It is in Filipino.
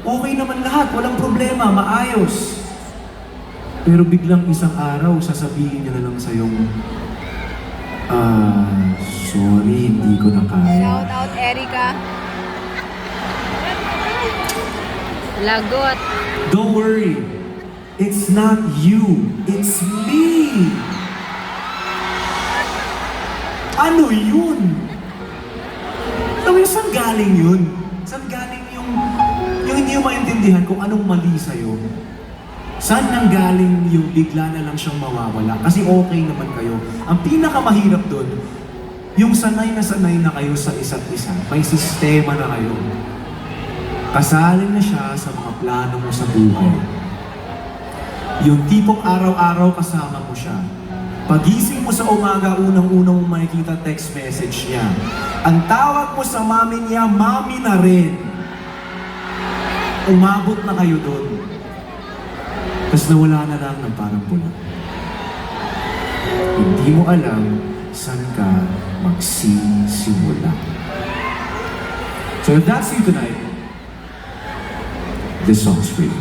okay naman lahat, walang problema, maayos. Pero biglang isang araw, sasabihin niya na lang sa'yong, sorry, hindi ko na kaya. Shout out, Erica. Lagot. Don't worry, it's not you, it's me. Ano yun? Alam mo, saan galing yun? Saan galing yung hindi mo maintindihan kung anong mali sa'yo? Saan nang galing yung bigla na lang siyang mawawala? Kasi okay naman kayo. Ang pinakamahirap doon, yung sanay na kayo sa isa't isa. May sistema na kayo. Kasalin na siya sa mga plano mo sa buhay. Yung tipong araw-araw kasama mo siya. Pagising mo sa umaga, unang-unang mo makikita text message niya. Ang tawag mo sa mami niya, mami na rin. Umabot na kayo doon. Tapos nawala na lang ng parang pula. Hindi mo alam saan ka magsisimula. So if that's you tonight, this song's for you.